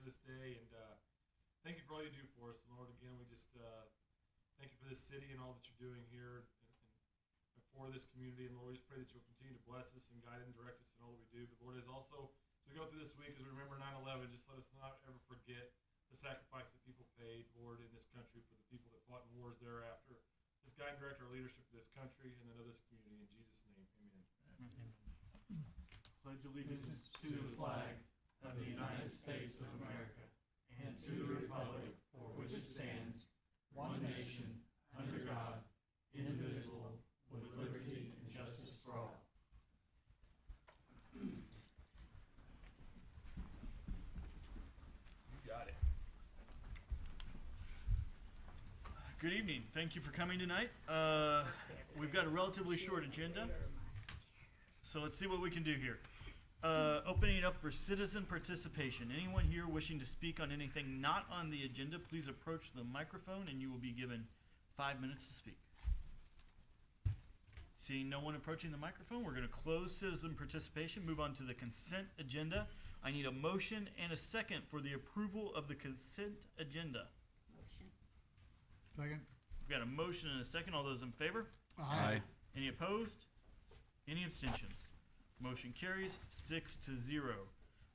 this day, and thank you for all you do for us. Lord, again, we just thank you for this city and all that you're doing here and for this community. And Lord, we just pray that you'll continue to bless us and guide and direct us in all that we do. But Lord, as also, as we go through this week, as we remember 9/11, just let us not ever forget the sacrifice that people paid, Lord, in this country for the people that fought in wars thereafter. Just guide and direct our leadership of this country and then of this community. In Jesus' name, amen. Pledge allegiance to the flag of the United States of America and to the republic for which it stands, one nation, under God, indivisible, with liberty and justice for all. You got it. Good evening. Thank you for coming tonight. We've got a relatively short agenda, so let's see what we can do here. Opening it up for citizen participation. Anyone here wishing to speak on anything not on the agenda, please approach the microphone and you will be given 5 minutes to speak. Seeing no one approaching the microphone, we're going to close citizen participation, move on to the consent agenda. I need a motion and a second for the approval of the consent agenda. Motion. Second. We've got a motion and a second. All those in favor? Aye. Any opposed? Any abstentions? Motion carries 6-0.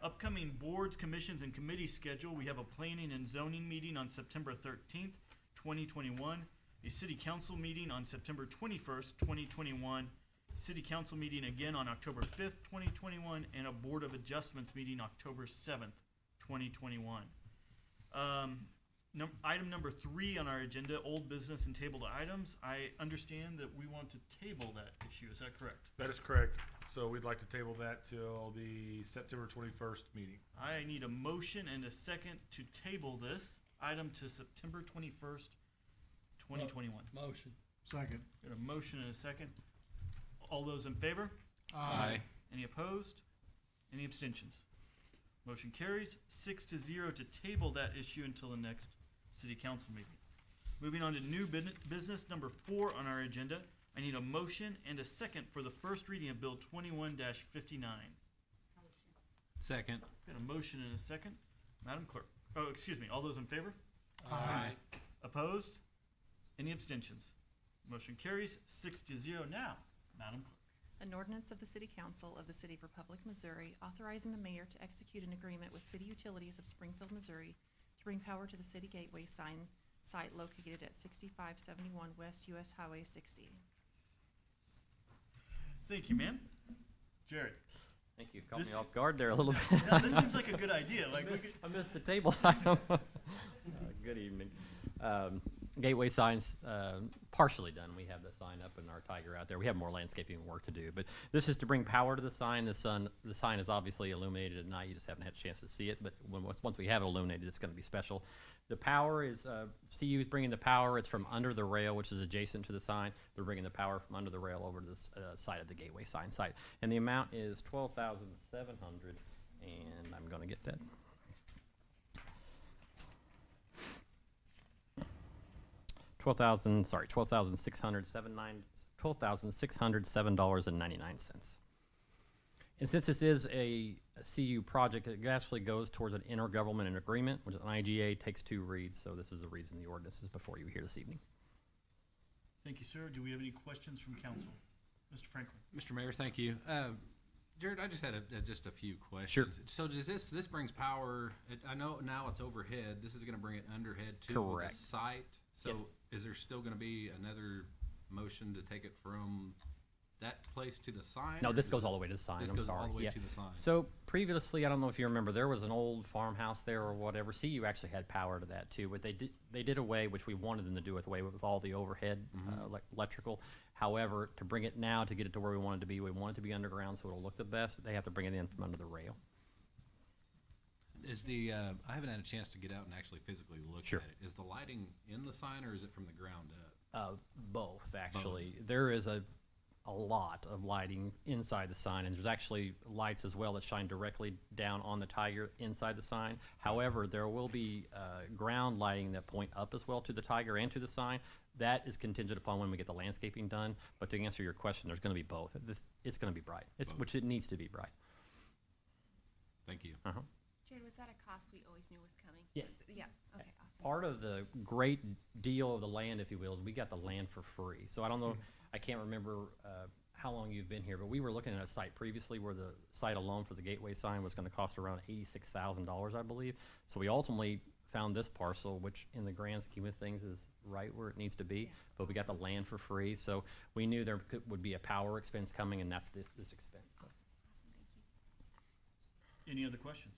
Upcoming boards, commissions, and committee schedule. We have a planning and zoning meeting on September 13th, 2021. A city council meeting on September 21st, 2021. City council meeting again on October 5th, 2021. And a board of adjustments meeting October 7th, 2021. Item number 3 on our agenda, old business and tabled items. I understand that we want to table that issue. Is that correct? That is correct. So we'd like to table that till the September 21st meeting. I need a motion and a second to table this item to September 21st, 2021. Motion. Second. Got a motion and a second. All those in favor? Aye. Any opposed? Any abstentions? Motion carries 6-0 to table that issue until the next city council meeting. Moving on to new business number 4 on our agenda. I need a motion and a second for the first reading of Bill 21-59. Motion. Second. Got a motion and a second. Madam Clerk. Oh, excuse me. All those in favor? Aye. Opposed? Any abstentions? Motion carries 6-0. Now, Madam Clerk. An ordinance of the City Council of the City of Republic, Missouri, authorizing the mayor to execute an agreement with City Utilities of Springfield, Missouri, to bring power to the City Gateway sign site located at 6571 West US Highway 60. Thank you, ma'am. Jared. Thank you. Caught This- me off guard there a little bit. Now, this seems like a good idea. Like we could, I missed the table item. Good evening. Gateway signs, partially done. We have the sign up and our tiger out there. We have more landscaping work to do, but this is to bring power to the sign. The sign is obviously illuminated at night. You just haven't had a chance to see it, but once we have it illuminated, it's going to be special. The power is, CU is bringing the power. It's from under the rail, which is adjacent to the sign. They're bringing the power from under the rail over to the side of the Gateway sign site. And the amount is $12,700, and I'm going to get that. $12,607.99. And since this is a CU project, it actually goes towards an intergovernmental agreement, which is an IGA, takes 2 reads, so this is the reason the ordinance is before you here this evening. thank you, sir. Do we have any questions from council? Mr. Franklin. Mr. Mayor, thank you. Jared, I just had just a few questions. Sure. So does this brings power, I know now it's overhead, this is gonna bring it underhead to Correct. the site? So Yes. is there still gonna be another motion to take it from that place to the sign? No, or this does goes all the way to the sign, This I'm goes sorry. all the way Yeah. to the sign? So previously, I don't know if you remember, there was an old farmhouse there or whatever. CU actually had power to that too, but they did away, which we wanted them to do away with all the overhead electrical. However, to bring it now, to get it to where we want it to be, we want it to be underground so it'll look the best. They have to bring it in from under the rail. Is the, I haven't had a chance to get out and actually physically look Sure. at it. Is the lighting in the sign or is it from the ground up? Both, actually. There is a lot of lighting inside the sign, and there's actually lights as well that shine directly down on the tiger inside the sign. However, there will be ground lighting that point up as well to the tiger and to the sign. That is contingent upon when we get the landscaping done. But to answer your question, there's going to be both. It's going to be bright, which it needs to be bright. Thank you. Uh-huh. Jared, was that a cost we always knew was coming? Yes. Yeah, okay, awesome. Part of the great deal of the land, if you will, is we got the land for free. So I don't know, I can't remember how long you've been here, but we were looking at a site previously where the site alone for the gateway sign was going to cost around $86,000, I believe. So we ultimately found this parcel, which in the grand scheme of things is right where it needs to be, Yeah, but we got the land for free. So we knew there would be a power expense coming, and that's this expense. So. Awesome, thank you. Any other questions?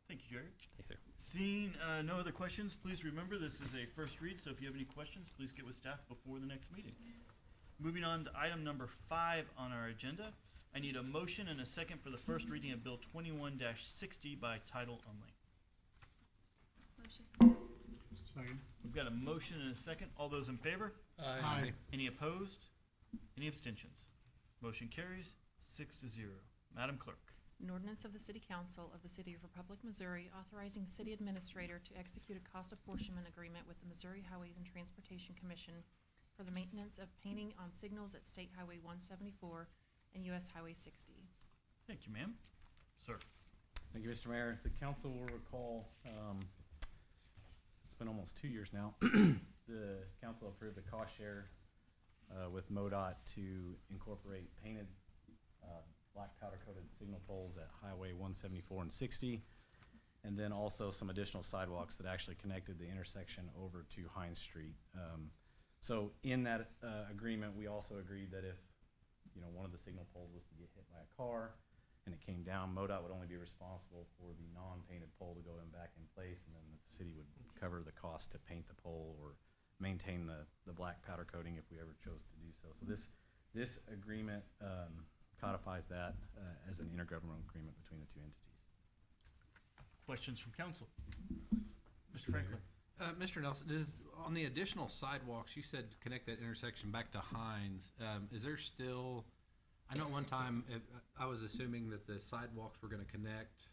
Thank you, Jerry. Thanks, sir. Seeing no other questions, please remember this is a first read, so if you have any questions, please get with staff before the next meeting. Moving on to item number 5 on our agenda, I need a motion and a second for the first reading of Bill 21-60 by title only. Motion. Second. We've got a motion and a second. All those in favor? Aye. Any opposed? Any abstentions? Motion carries 6-0. Madam Clerk. An ordinance of the City Council of the City of Republic, Missouri, authorizing the city administrator to execute a cost apportionment agreement with the Missouri Highways and Transportation Commission for the maintenance of painting on signals at State Highway 174 and US Highway 60. Thank you, ma'am. Sir. Thank you, Mr. Mayor. The council will recall, it's been almost 2 years now. The council approved a cost share with MoDOT to incorporate painted black powder coated signal poles at Highway 174 and 60, and then also some additional sidewalks that actually connected the intersection over to Hines Street. So in that agreement, we also agreed that if one of the signal poles was to get hit by a car and it came down, MoDOT would only be responsible for the non-painted pole to go back in place, and then the city would cover the cost to paint the pole or maintain the black powder coating if we ever chose to do so. So this agreement codifies that as an intergovernmental agreement between the two entities. Questions from council? Mr. Franklin. Mr. Nelson, on the additional sidewalks, you said connect that intersection back to Hines. Is there still, I know at one time I was assuming that the sidewalks were going to connect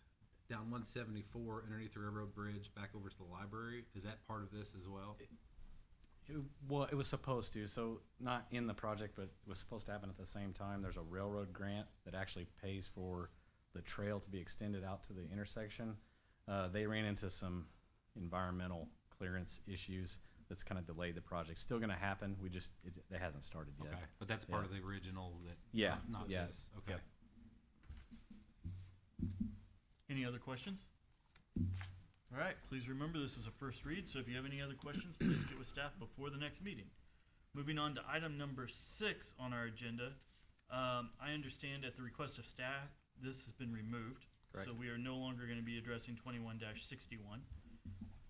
down 174 underneath the railroad bridge back over to the library. Is that part of this as well? Well, it was supposed to, so not in the project, but it was supposed to happen at the same time. There's a railroad grant that actually pays for the trail to be extended out to the intersection. They ran into some environmental clearance issues that's kind of delayed the project. Still going to happen. It hasn't started yet. Okay, but that's part of the original that. Yeah, Not yeah, this. Okay. yep. Any other questions? All right, please remember this is a first read, so if you have any other questions, please get with staff before the next meeting. Moving on to item number 6 on our agenda. I understand at the request of staff, this has been removed. Correct. So we are no longer going to be addressing 21-61.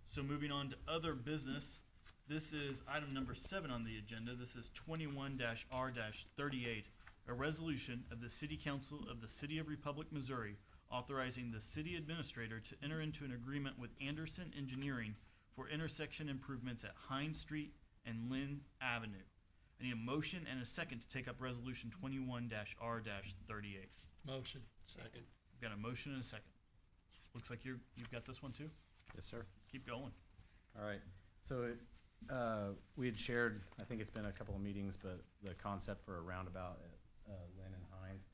So moving on to other business, this is item number 7 on the agenda. This is 21-R-38, a resolution of the City Council of the City of Republic, Missouri, authorizing the city administrator to enter into an agreement with Anderson Engineering for intersection improvements at Hines Street and Lynn Avenue. I need a motion and a second to take up resolution 21-R-38. Motion. Second. We've got a motion and a second. Looks like you've got this one too? Yes, sir. Keep going. All right. So we had shared, I think it's been a couple of meetings, but the concept for a roundabout at Lynn and Hines.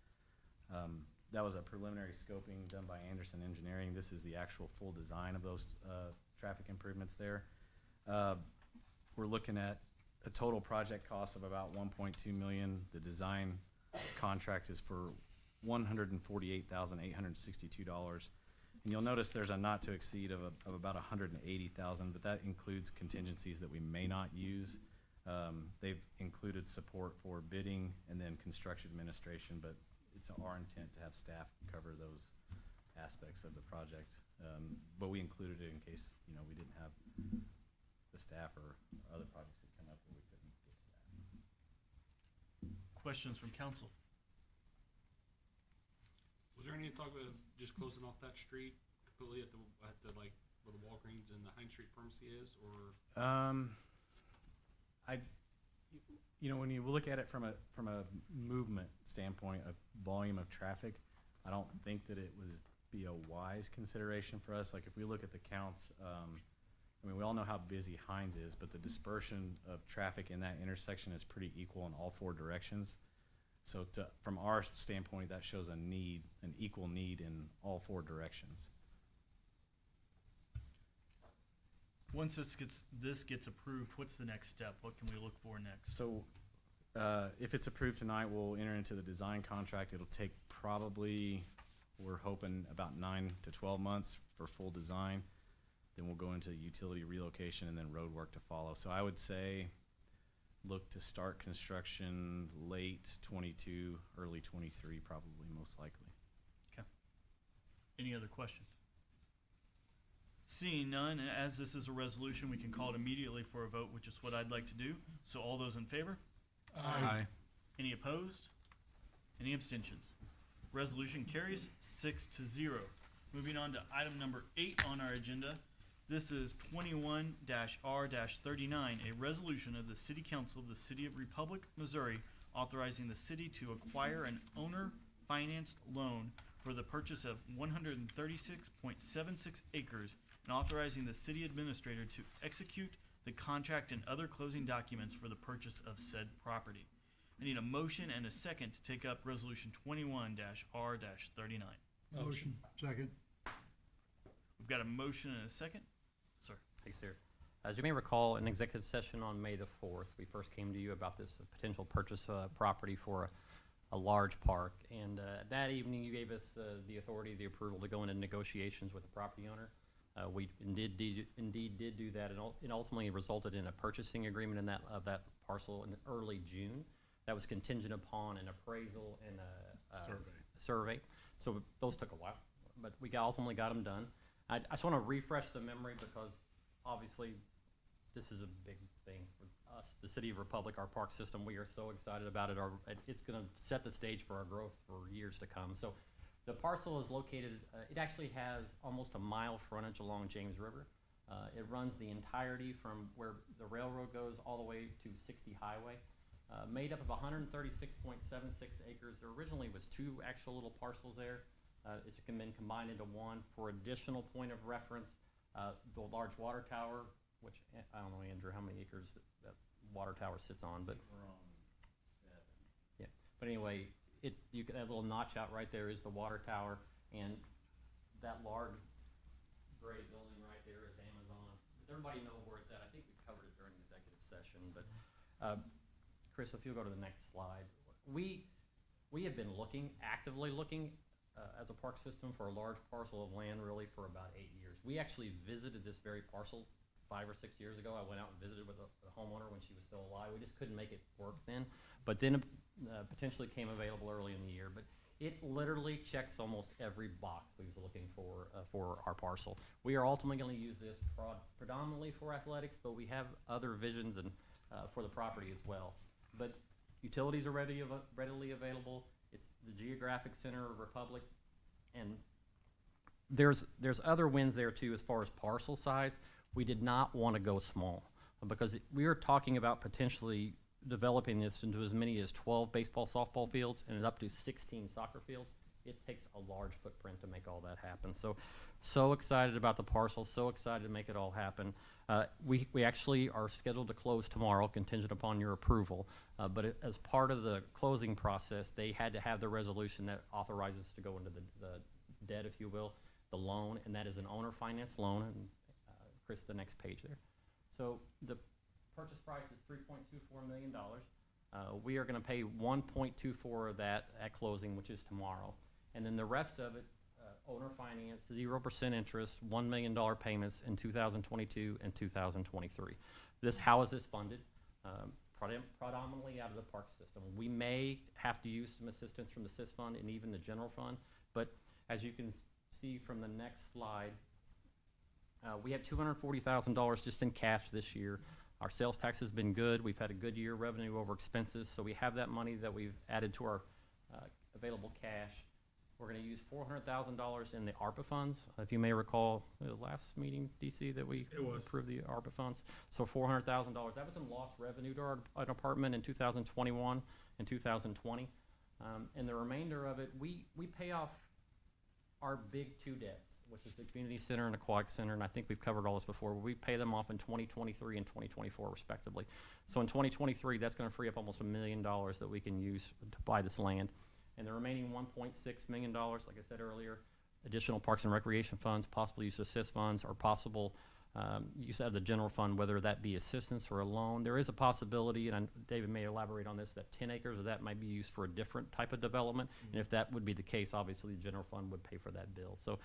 That was a preliminary scoping done by Anderson Engineering. This is the actual full design of those traffic improvements there. We're looking at a total project cost of about $1.2 million. The design contract is for $148,862. And you'll notice there's a not to exceed of about $180,000, but that includes contingencies that we may not use. They've included support for bidding and then construction administration, but it's our intent to have staff cover those aspects of the project. But we included it in case, we didn't have the staff or other projects that come up where we couldn't get to that. Questions from council? Was there any talk about just closing off that street completely at the like where the Walgreens and the Hines Street pharmacy is, or? When you look at it from a movement standpoint, a volume of traffic, I don't think that it would be a wise consideration for us. Like if we look at the counts, we all know how busy Hines is, but the dispersion of traffic in that intersection is pretty equal in all 4 directions. So from our standpoint, that shows a need, an equal need in all four directions. Once this gets approved, what's the next step? What can we look for next? So, if it's approved tonight, we'll enter into the design contract. It'll take probably, we're hoping about 9 to 12 months for full design. Then we'll go into utility relocation and then road work to follow. So I would say, look to start construction late 22, early 23, probably most likely. Any other questions? Seeing none, and as this is a resolution, we can call it immediately for a vote, which is what I'd like to do. So all those in favor? Aye. Any opposed? Any abstentions? Resolution carries 6-0. Moving on to item number 8 on our agenda. This is 21-R-39, a resolution of the City Council of the City of Republic, Missouri, authorizing the city to acquire an owner-financed loan for the purchase of 136.76 acres and authorizing the city administrator to execute the contract and other closing documents for the purchase of said property. I need a motion and a second to take up Resolution 21-R-39. Motion. Second. We've got a motion and a second. Sir. Thanks, sir. As you may recall, in executive session on May the 4th, we first came to you about this potential purchase of property for a large park. And that evening, you gave us the authority, the approval to go into negotiations with the property owner. We indeed did do that, and it ultimately resulted in a purchasing agreement of that parcel in early June. That was contingent upon an appraisal and a survey. So those took a while, but we ultimately got them done. I just want to refresh the memory because obviously this is a big thing for us, the City of Republic, our park system. We are so excited about it. It's going to set the stage for our growth for years to come. So the parcel is located, it actually has almost a mile frontage along James River. It runs the entirety from where the railroad goes all the way to 60 Highway. Made up of 136.76 acres. There originally was 2 actual little parcels there. It's been combined into one. For additional point of reference, the large water tower, which I don't know, Andrew, how many acres that water tower sits on, but We're on 7. yeah. But anyway, that little notch out right there is the water tower, and that large gray building right there is Amazon. Does everybody know where it's at? I think we covered it during executive session, but Chris, if you'll go to the next slide. We have been actively looking as a park system for a large parcel of land really for about 8 years. We actually visited this very parcel 5 or 6 years ago. I went out and visited with the homeowner when she was still alive. We just couldn't make it work then, but then potentially came available early in the year. But it literally checks almost every box we was looking for our parcel. We are ultimately going to use this predominantly for athletics, but we have other visions and for the property as well. But utilities are readily available. It's the geographic center of Republic, and there's other wins there too as far as parcel size. We did not want to go small because we are talking about potentially developing this into as many as 12 baseball, softball fields and up to 16 soccer fields. It takes a large footprint to make all that happen. So excited about the parcel, so excited to make it all happen. We actually are scheduled to close tomorrow, contingent upon your approval. But as part of the closing process, they had to have the resolution that authorizes to go into the debt, if you will, the loan, and that is an owner finance loan. And Chris, the next page there. So the purchase price is $3.24 million. We are going to pay 1.24 of that at closing, which is tomorrow. And then the rest of it, owner finance, 0% interest, $1 million payments in 2022 and 2023. How is this funded? Predominantly out of the park system. We may have to use some assistance from the SIS fund and even the general fund, but as you can see from the next slide, we have $240,000 just in cash this year. Our sales tax has been good. We've had a good year, revenue over expenses, so we have that money that we've added to our available cash. We're going to use $400,000 in the ARPA funds. If you may recall the last meeting, DC, that we approved the ARPA funds. So $400,000. That was some lost revenue to our department in 2021 and 2020. And the remainder of it, we pay off our big 2 debts. which is the community center and aquatic center, and I think we've covered all this before. We pay them off in 2023 and 2024 respectively. So in 2023, that's going to free up almost $1 million that we can use to buy this land. And the remaining $1.6 million, like I said earlier, additional parks and recreation funds, possible use of assist funds, or possible use of the general fund, whether that be assistance or a loan. There is a possibility, and David may elaborate on this, that 10 acres of that might be used for a different type of development. And if that would be the case, obviously the general fund would pay for that bill. So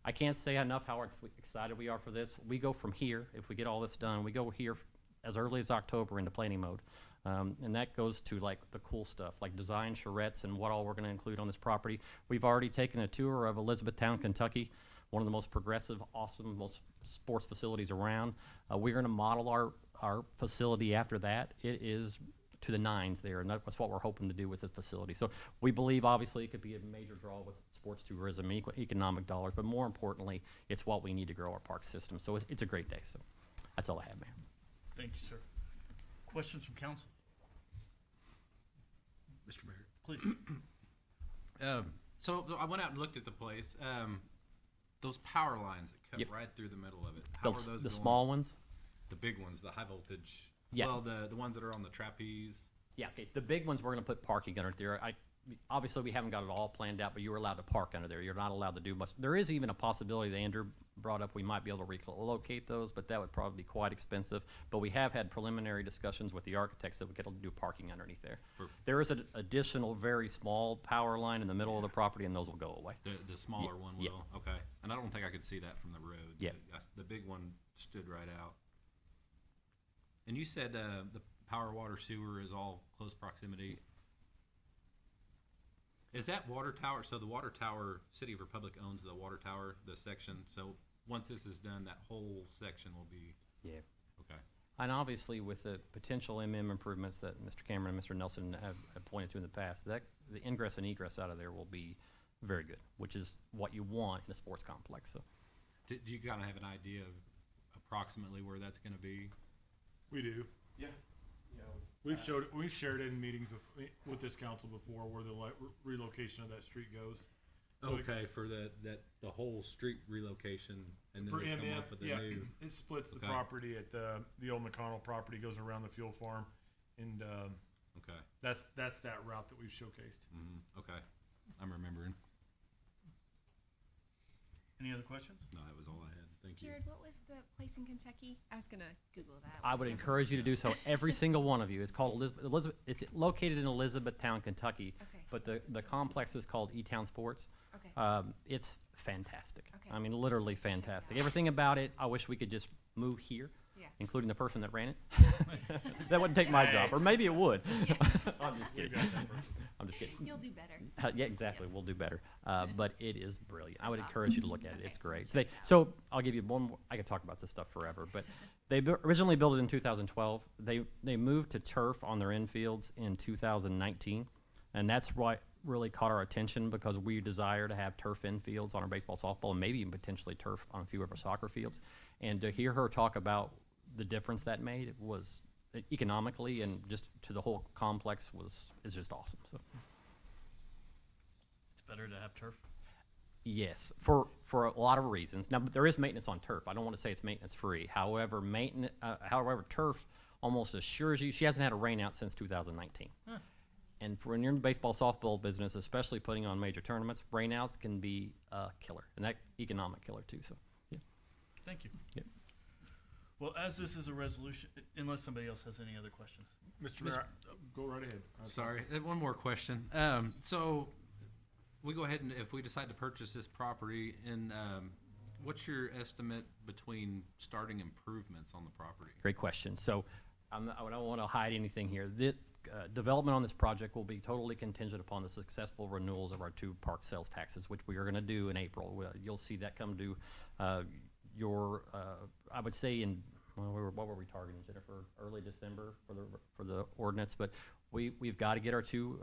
I can't say enough how excited we are for this. We go from here, if we get all this done, we go here as early as October into planning mode. And that goes to like the cool stuff, like design charrettes and what all we're going to include on this property. We've already taken a tour of Elizabethtown, Kentucky, one of the most progressive, awesome, most sports facilities around. We're going to model our facility after that. It is to the nines there, and that's what we're hoping to do with this facility. So we believe, obviously, it could be a major draw with sports tourism and economic dollars, but more importantly, it's what we need to grow our park system. So it's a great day. So that's all I have, Mayor. Thank you, sir. Questions from council? Mr. Mayor. Please. So I went out and looked at the place. Those power lines that cut Yep. right through the middle of it. How are those The going? small ones? The big ones, the high voltage. Yeah. Well, the ones that are on the trapeze. Yeah, okay. The big ones, we're going to put parking under there. Obviously, we haven't got it all planned out, but you were allowed to park under there. You're not allowed to do much. There is even a possibility that Andrew brought up we might be able to relocate those, but that would probably be quite expensive. But we have had preliminary discussions with the architects that we could do parking underneath there. There is an additional, very small power line in the middle of the property, and those will go away. The smaller one will. yeah. Okay. And I don't think I could see that from the road. Yeah. The big one stood right out. And you said the power, water, sewer is all close proximity. Is that water tower, so the water tower, City of Republic owns the water tower, the section, so once this is done, that whole section will be, Yeah. okay. And obviously, with the potential improvements that Mr. Cameron and Mr. Nelson have pointed to in the past, that the ingress and egress out of there will be very good, which is what you want in a sports complex. So Do you kind of have an idea of approximately where that's gonna be? We do. Yeah. We've shared it in meetings with this council before where the relocation of that street goes. So Okay, for the whole street relocation, and then For they come MM, off of the yeah, new. it splits the Okay. property at the old McConnell property, goes around the fuel farm, and Okay, that's that route that we've showcased. okay, I'm remembering. Any other questions? No, that was all I had. Thank you. Jared, what was the place in Kentucky? I was gonna Google that. I would encourage you to do so. Every single one of you. It's called Elizabeth. It's located in Elizabethtown, Kentucky. Okay. But the complex is called E-Town Sports. Okay. It's fantastic. Okay. I mean, literally fantastic. Everything about it, I wish we could just move here, Yeah. including the person that ran it. That wouldn't take my job, or maybe it would. I'm just kidding. I'm just kidding. You'll do better. Yeah, exactly. Yes. We'll do better. But it is brilliant. I would That's encourage you to awesome. look at it. It's Okay, great. check it out. So I'll give you one more. I could talk about this stuff forever, but they originally built it in 2012. They moved to turf on their infields in 2019, and that's what really caught our attention because we desire to have turf infields on our baseball, softball, and maybe even potentially turf on a few of our soccer fields. And to hear her talk about the difference that made was economically and just to the whole complex is just awesome. So. It's better to have turf. Yes, for a lot of reasons. Now, but there is maintenance on turf. I don't want to say it's maintenance free. However, turf almost assures you she hasn't had a rain out since 2019. Huh. And when you're in the baseball, softball business, especially putting on major tournaments, rainouts can be a killer, and that economic killer too. So, yeah. Thank you. Yep. Well, as this is a resolution, unless somebody else has any other questions. Mr. Mayor, go right ahead. Sorry, one more question. So we go ahead and if we decide to purchase this property, and what's your estimate between starting improvements on the property? Great question. So I don't want to hide anything here. The development on this project will be totally contingent upon the successful renewals of our 2 park sales taxes, which we are going to do in April. You'll see that come due. I would say what were we targeting, Jennifer? Early December for the ordinance, but we've got to get our 2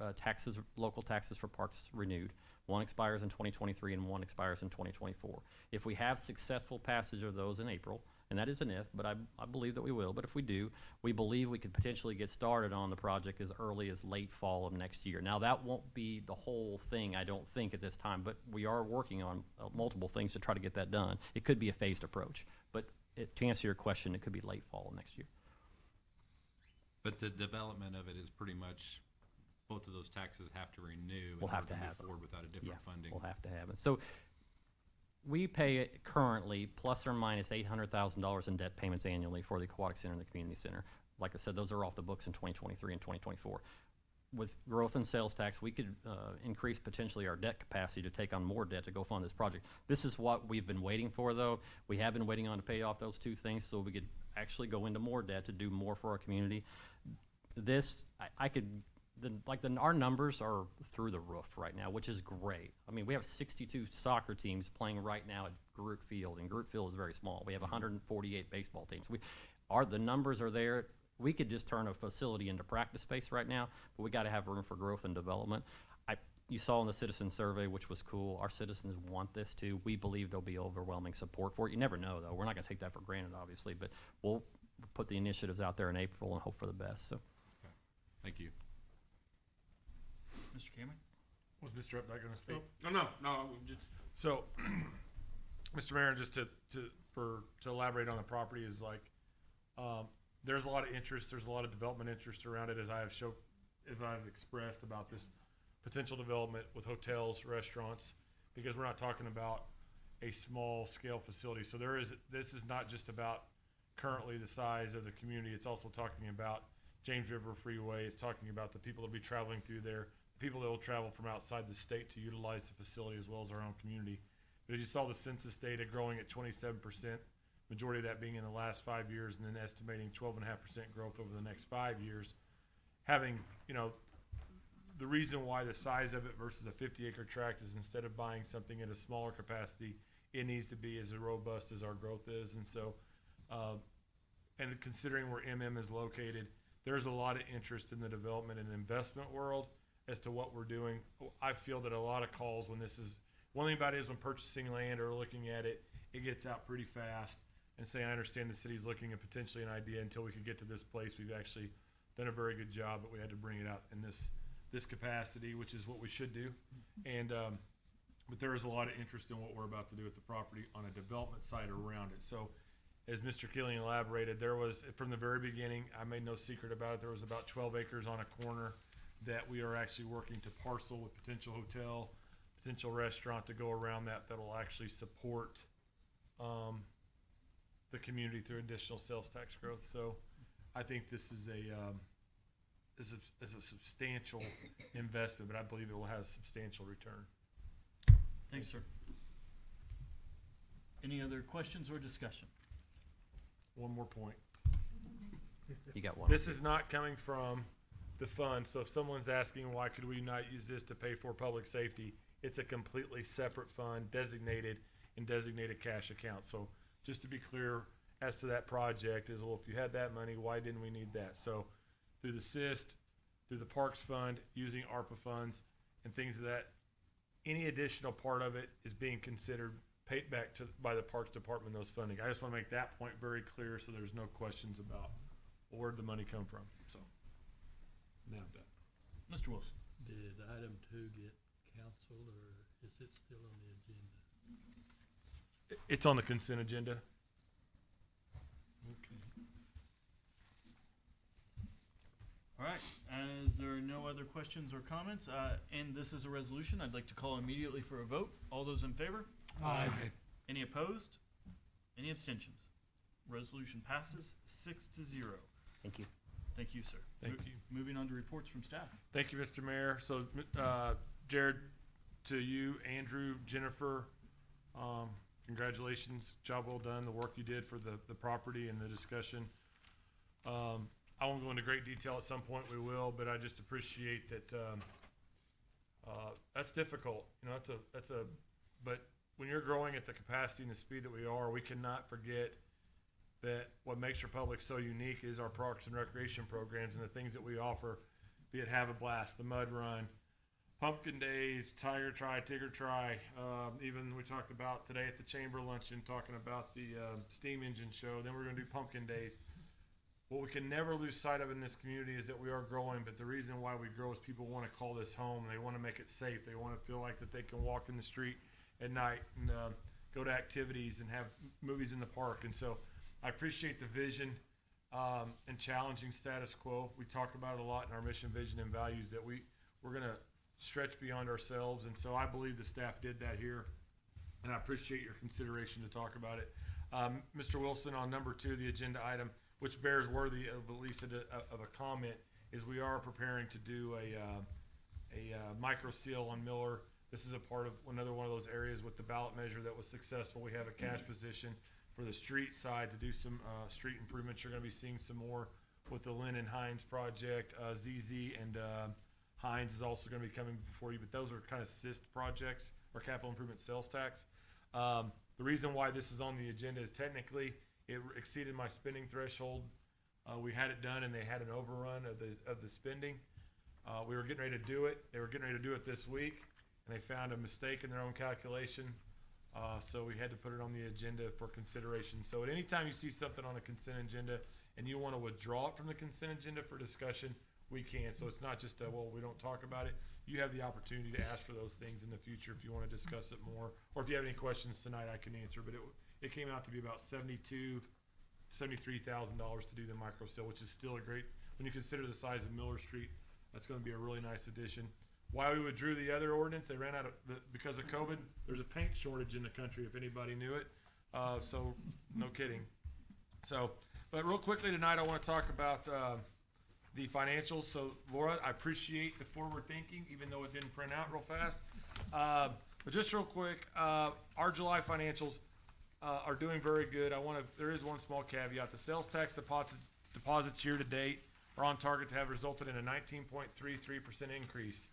local taxes for parks renewed. One expires in 2023 and one expires in 2024. If we have successful passage of those in April, and that is an if, but I believe that we will. But if we do, we believe we could potentially get started on the project as early as late fall of next year. Now, that won't be the whole thing, I don't think, at this time, but we are working on multiple things to try to get that done. It could be a phased approach, but to answer your question, it could be late fall of next year. But the development of it is pretty much, both of those taxes have to renew. We'll in have order to have move it. forward without a different funding. We'll have to have it. So we pay it currently plus or minus $800,000 in debt payments annually for the Aquatic Center and the Community Center. Like I said, those are off the books in 2023 and 2024. With growth in sales tax, we could increase potentially our debt capacity to take on more debt to go fund this project. This is what we've been waiting for, though. We have been waiting on to pay off those two things so we could actually go into more debt to do more for our community. This, our numbers are through the roof right now, which is great. I mean, we have 62 soccer teams playing right now at Groot Field, and Groot Field is very small. We have 148 baseball teams. The numbers are there. We could just turn a facility into practice space right now, but we got to have room for growth and development. You saw in the citizen survey, which was cool, our citizens want this too. We believe there'll be overwhelming support for it. You never know, though. We're not going to take that for granted, obviously, but we'll put the initiatives out there in April and hope for the best. So, Thank you. Mr. Cameron? Was Mr. Updike going to speak? No, just, So, Mr. Mayor, just to elaborate on the property is like, there's a lot of interest. There's a lot of development interest around it, as I've expressed about this potential development with hotels, restaurants, because we're not talking about a small scale facility. So this is not just about currently the size of the community. It's also talking about James River Freeway. It's talking about the people that will be traveling through there, the people that will travel from outside the state to utilize the facility as well as our own community. But as you saw the census data growing at 27%, majority of that being in the last 5 years, and then estimating 12.5% growth over the next 5 years. Having, the reason why the size of it versus a 50-acre tract is instead of buying something at a smaller capacity, it needs to be as robust as our growth is. And so, and considering where MM is located, there's a lot of interest in the development and investment world as to what we're doing. I feel that a lot of calls when one thing about it is when purchasing land or looking at it, it gets out pretty fast. And saying, I understand the city's looking at potentially an idea until we could get to this place. We've actually done a very good job, but we had to bring it out in this capacity, which is what we should do. And but there is a lot of interest in what we're about to do with the property on a development side around it. So as Mr. Killian elaborated, there was, from the very beginning, I made no secret about it, there was about 12 acres on a corner that we are actually working to parcel with potential hotel, potential restaurant to go around that'll actually support the community through additional sales tax growth. So I think this is a substantial investment, but I believe it will have substantial return. Thanks, sir. Any other questions or discussion? One more point. you got one. This is not coming from the fund. So if someone's asking why could we not use this to pay for public safety, it's a completely separate fund designated in designated cash account. So just to be clear as to that project is, well, if you had that money, why didn't we need that? So through the SIST, through the Parks Fund, using ARPA funds and things of that, any additional part of it is being considered paid back by the Parks Department, those funding. I just want to make that point very clear so there's no questions about where'd the money come from. So now I'm done. Mr. Wilson? Did item 2 get canceled, or is it still on the agenda? It's on the consent agenda. Okay. All right, as there are no other questions or comments, and this is a resolution, I'd like to call immediately for a vote. All those in favor? Aye. Any opposed? Any abstentions? Resolution passes 6-0. Thank you. Thank you, sir. Thank you. Moving on to reports from staff. Thank you, Mr. Mayor. So, Jared, to you, Andrew, Jennifer, congratulations. Job well done. The work you did for the property and the discussion. I won't go into great detail. At some point we will, but I just appreciate that. That's difficult. But when you're growing at the capacity and the speed that we are, we cannot forget that what makes Republic so unique is our parks and recreation programs and the things that we offer, be it Have a Blast, the Mud Run, Pumpkin Days, Tiger Try, Tigger Try. Even we talked about today at the Chamber Luncheon, talking about the steam engine show. Then we're going to do Pumpkin Days. What we can never lose sight of in this community is that we are growing, but the reason why we grow is people want to call this home. They want to make it safe. They want to feel like that they can walk in the street at night and go to activities and have movies in the park. And so I appreciate the vision and challenging status quo. We talk about it a lot in our mission, vision, and values that we're going to stretch beyond ourselves. And so I believe the staff did that here, and I appreciate your consideration to talk about it. Mr. Wilson, on number 2, the agenda item, which bears worthy of at least of a comment, is we are preparing to do a micro seal on Miller. This is a part of another one of those areas with the ballot measure that was successful. We have a cash position for the street side to do some street improvements. You're going to be seeing some more with the Lynn and Hines project. ZZ and Hines is also going to be coming before you, but those are kind of CIST projects, or capital improvement sales tax. The reason why this is on the agenda is technically it exceeded my spending threshold. We had it done, and they had an overrun of the spending. We were getting ready to do it. They were getting ready to do it this week, and they found a mistake in their own calculation. So we had to put it on the agenda for consideration. So at any time you see something on the consent agenda and you want to withdraw it from the consent agenda for discussion, we can. So it's not just well, we don't talk about it. You have the opportunity to ask for those things in the future if you want to discuss it more, or if you have any questions tonight, I can answer. But it came out to be about $73,000 to do the micro seal, which is still a great, when you consider the size of Miller Street, that's going to be a really nice addition. Why we withdrew the other ordinance, they ran out of, because of COVID, there's a paint shortage in the country, if anybody knew it. So, no kidding. So, but real quickly tonight, I want to talk about the financials. So, Laura, I appreciate the forward thinking, even though it didn't print out real fast. But just real quick, our July financials are doing very good. There is one small caveat. The sales tax deposits year to date are on target to have resulted in a 19.33% increase.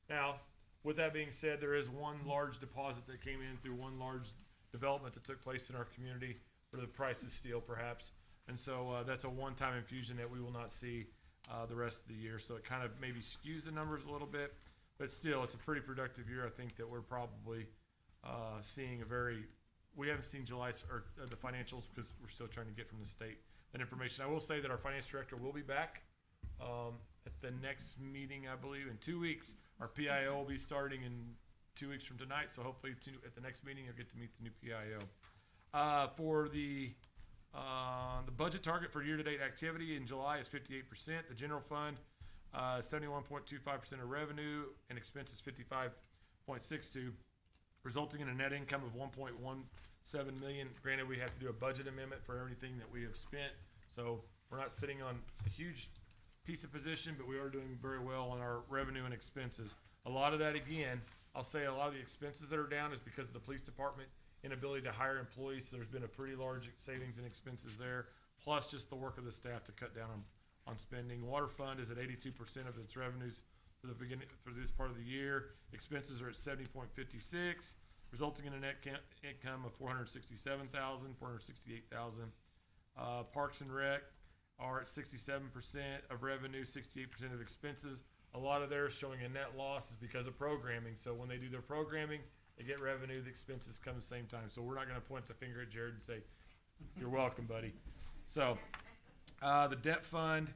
Now, with that being said, there is one large deposit that came in through one large development that took place in our community for the price of steel, perhaps. And so that's a one-time infusion that we will not see the rest of the year. So it kind of maybe skews the numbers a little bit, but still, it's a pretty productive year. I think that we're probably seeing we haven't seen July or the financials because we're still trying to get from the state that information. I will say that our finance director will be back at the next meeting, I believe, in 2 weeks. Our PIO will be starting in 2 weeks from tonight, so hopefully at the next meeting you'll get to meet the new PIO. For the budget target for year-to-date activity in July is 58%. The general fund 71.25% of revenue, and expenses 55.62%, resulting in a net income of 1.17 million. Granted, we have to do a budget amendment for everything that we have spent, so we're not sitting on a huge piece of position, but we are doing very well on our revenue and expenses. A lot of that, again, I'll say a lot of the expenses that are down is because of the police department inability to hire employees, so there's been a pretty large savings in expenses there, plus just the work of the staff to cut down on spending. Water fund is at 82% of its revenues for this part of the year. Expenses are at 70.56, resulting in a net income of 467,000, 468,000. Parks and Rec are at 67% of revenue, 68% of expenses. A lot of theirs showing a net loss is because of programming. So when they do their programming, they get revenue, the expenses come at the same time. So we're not going to point the finger at Jared and say, you're welcome, buddy. So the debt fund,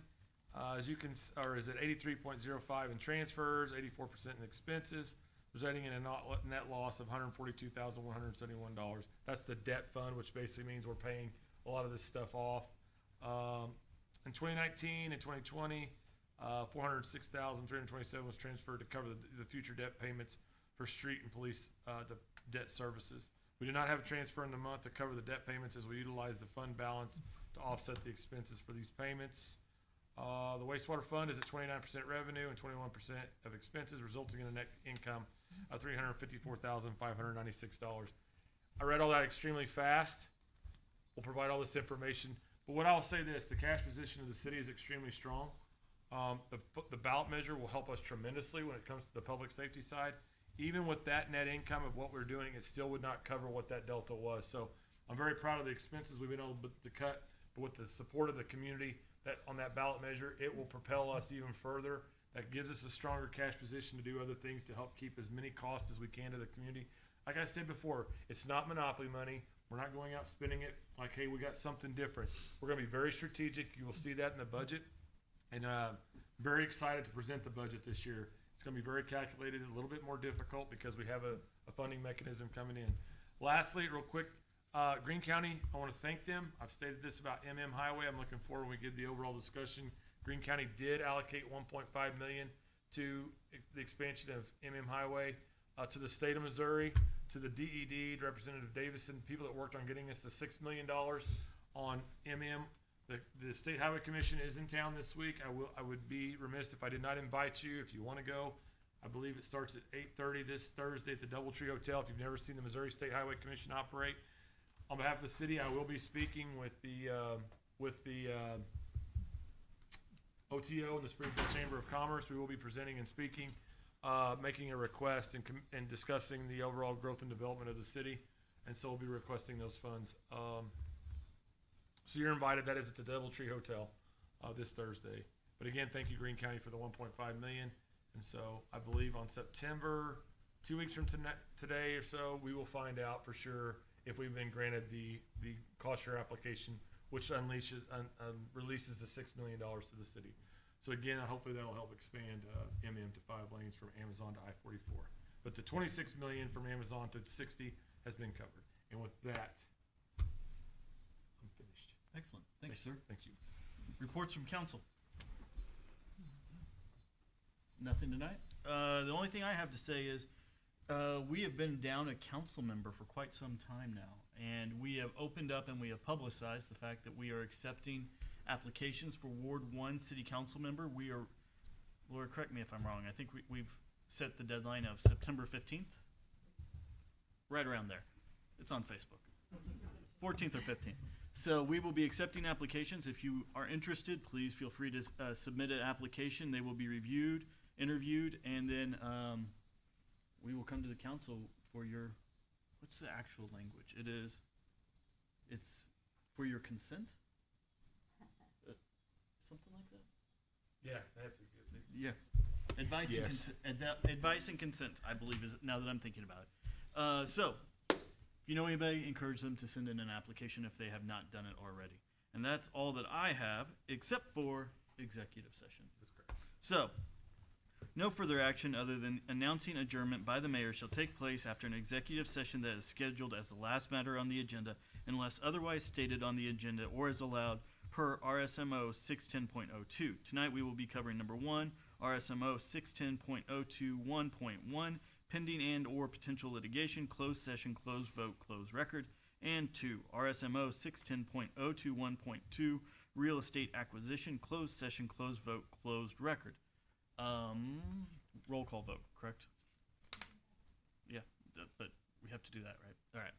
is at 83.05 in transfers, 84% in expenses, resulting in a net loss of $142,171. That's the debt fund, which basically means we're paying a lot of this stuff off. In 2019 and 2020, $406,327 was transferred to cover the future debt payments for street and police debt services. We did not have a transfer in the month to cover the debt payments as we utilized the fund balance to offset the expenses for these payments. The wastewater fund is at 29% revenue and 21% of expenses, resulting in a net income of $354,596. I read all that extremely fast. We'll provide all this information. But what I'll say this, the cash position of the city is extremely strong. The ballot measure will help us tremendously when it comes to the public safety side. Even with that net income of what we're doing, it still would not cover what that delta was. So I'm very proud of the expenses we've been able to cut, but with the support of the community on that ballot measure, it will propel us even further That gives us a stronger cash position to do other things to help keep as many costs as we can to the community. Like I said before, it's not monopoly money. We're not going out spending it like, hey, we got something different. We're going to be very strategic. You will see that in the budget. And very excited to present the budget this year. It's going to be very calculated, a little bit more difficult because we have a funding mechanism coming in. Lastly, real quick, Greene County, I want to thank them. I've stated this about MM Highway. I'm looking forward when we get the overall discussion. Greene County did allocate $1.5 million to the expansion of MM Highway, to the state of Missouri, to the DED, Representative Davison, people that worked on getting us to $6 million on MM. The State Highway Commission is in town this week. I would be remiss if I did not invite you. If you want to go, I believe it starts at 8:30 this Thursday at the Doubletree Hotel. If you've never seen the Missouri State Highway Commission operate, on behalf of the city, I will be speaking with the OTO and the Springfield Chamber of Commerce. We will be presenting and speaking, making a request and discussing the overall growth and development of the city. And so we'll be requesting those funds. So you're invited. That is at the Doubletree Hotel this Thursday. But again, thank you, Greene County, for the $1.5 million. And so I believe on September, 2 weeks from today or so, we will find out for sure if we've been granted the cost share application, which releases the $6 million to the city. So again, hopefully that'll help expand MM to 5 lanes from Amazon to I-44. But the $26 million from Amazon to 60 has been covered. And with that, I'm finished. Excellent. Thanks, sir. Thank you. Reports from council. Nothing tonight. The only thing I have to say is we have been down a council member for quite some time now, and we have opened up and we have publicized the fact that we are accepting applications for Ward 1 City Council member. We are, Laura, correct me if I'm wrong, I think we've set the deadline of September 15th? Right around there. It's on Facebook. 14th or 15th. So we will be accepting applications. If you are interested, please feel free to submit an application. They will be reviewed, interviewed, and then we will come to the council for your, what's the actual language? It's for your consent? Something like that? Yeah, that's a good thing. Yeah. Advice, Yes. Advice and consent, I believe, is now that I'm thinking about it. So, if you know anybody, encourage them to send in an application if they have not done it already. And that's all that I have, except for executive session. That's correct. So, no further action other than announcing adjournment by the mayor shall take place after an executive session that is scheduled as the last matter on the agenda unless otherwise stated on the agenda or is allowed per RSMO 610.02. Tonight we will be covering number 1, RSMO 610.021.1, pending and or potential litigation, closed session, closed vote, closed record, and 2, RSMO 610.021.2, real estate acquisition, closed session, closed vote, closed record. Roll call vote, correct? Yeah, but we have to do that, right? All right.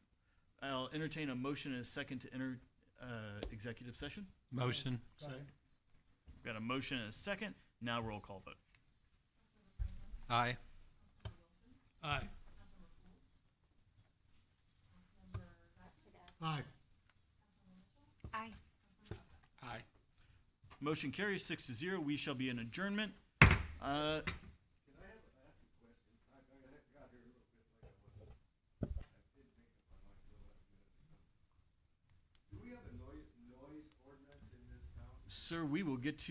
I'll entertain a motion and a second to enter executive session. Motion. We've got a motion and a second. Now roll call vote. Aye. Aye. Aye. Aye. Aye. Motion carries 6-0. We shall be in adjournment. Sir, we will get to